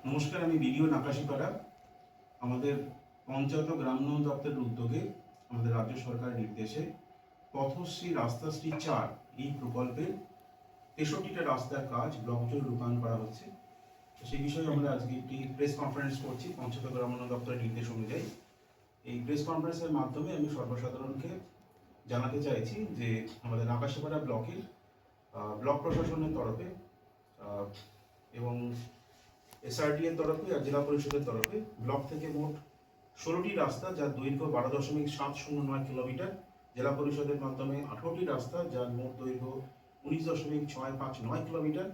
নমস্কার, আমি বিডিও নাকাশিপাড়া। আমাদের পঞ্চায়েত ও গ্রাম উন্নয়ন দপ্তরের উদ্যোগে আমাদের রাজ্য সরকারের নির্দেশে পথশ্রী রাস্তাশ্রী 4 এই প্রকল্পে 63টা রাস্তার কাজ ব্লক জুড়ে রূপায়ণ করা হচ্ছে। সেই বিষয়ে আমরা আজকে একটি প্রেস কনফারেন্স করছি পঞ্চায়েত ও গ্রাম উন্নয়ন দপ্তরের নির্দেশ অনুযায়ী। এই প্রেস কনফারেন্সের মাধ্যমে আমি সর্বসাধারণকে জানাতে চাইছি যে আমাদের নাকাশিপাড়া ব্লকের ব্লক প্রশাসনের তরফে এবং এসআরডি এর তরফে আর জেলা পরিষদের তরফে ব্লক থেকে মোট 16টি রাস্তা যার দৈর্ঘ্য 12.709 কিলোমিটার, জেলা পরিষদের মাধ্যমে 18টি রাস্তা যার মোট দৈর্ঘ্য 19.659 কিলোমিটার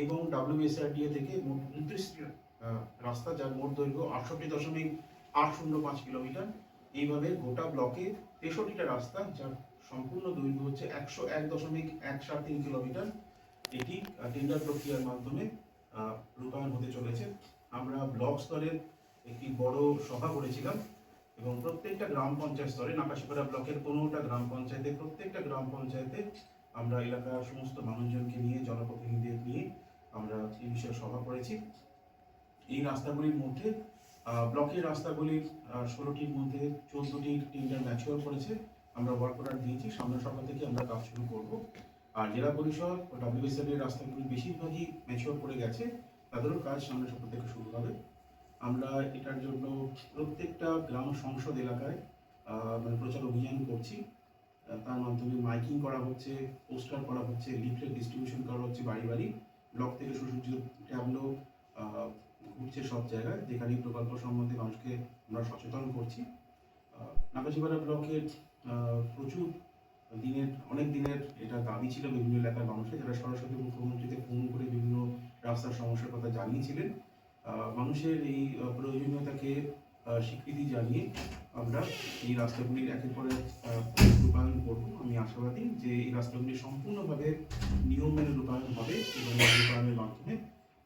এবং WSRDA থেকে মোট 29টি রাস্তা যার মোট দৈর্ঘ্য 68.805 কিলোমিটার। এইভাবে গোটা ব্লকে 63টা রাস্তা যার সম্পূর্ণ দৈর্ঘ্য হচ্ছে 101.173 কিলোমিটার এটি টেন্ডার প্রক্রিয়ার মাধ্যমে রূপায়ণ হতে চলেছে। আমরা ব্লক স্তরের একটি বড় সভা করেছিলাম এবং প্রত্যেকটা গ্রাম পঞ্চায়েত স্তরে নাকাশিপাড়া ব্লকের 15টা গ্রাম পঞ্চায়েতে প্রত্যেকটা গ্রাম পঞ্চায়েতে আমরা এলাকার সমস্ত মানুষজনকে নিয়ে জনপ্রতিনিধিদের নিয়ে আমরা এই বিষয়ে সভা করেছি। এই রাস্তাগুলির মধ্যে ব্লকের রাস্তাগুলির 16টির মধ্যে 14টি টেন্ডার ম্যাচিওর করেছে। আমরা ওয়ার্ক অর্ডার দিয়েছি, সামনের সপ্তাহ থেকে আমরা কাজ শুরু করব। আর জেলা পরিষদ ও WSRD এর রাস্তাগুলি বেশিরভাগই ম্যাচিওর করে গেছে, তাদেরও কাজ সামনের সপ্তাহ থেকে শুরু হবে। আমরা এটার জন্য প্রত্যেকটা গ্রাম সংসদ এলাকায় প্রচার অভিযান করছি। তার মাধ্যমে মাইকিং করা হচ্ছে, পোস্টার করা হচ্ছে, লিফলেট ডিস্ট্রিবিউশন করা হচ্ছে বাড়ি বাড়ি। ব্লক থেকে সুসজ্জিত ট্যাবলো ঘুরছে সব জায়গায়, যেখানে এই প্রকল্প সম্বন্ধে মানুষকে আমরা সচেতন করছি। নাকাশিপাড়া ব্লকের প্রচুর অনেক দিনের এটা দাবি ছিল বিভিন্ন এলাকার মানুষের, যারা সরাসরি মুখ্যমন্ত্রীকে ফোন করে বিভিন্ন রাস্তার সমস্যার কথা জানিয়েছিলেন। মানুষের এই প্রয়োজনীয়তাকে স্বীকৃতি জানিয়ে আমরা এই রাস্তাগুলির একের পর এক রূপায়ণ করব। আমি আশাবাদী যে এই রাস্তাগুলি সম্পূর্ণভাবে নিয়ম মেনে রূপায়ণ হবে এবং এই রূপায়ণের মাধ্যমে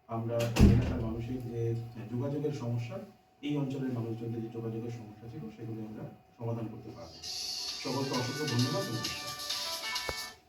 আমরা এলাকার মানুষের যে যোগাযোগের সমস্যা, এই অঞ্চলের মানুষজনদের যে যোগাযোগের সমস্যা ছিল সেগুলি আমরা সমাধান করতে পারব। সকলকে অসংখ্য ধন্যবাদ।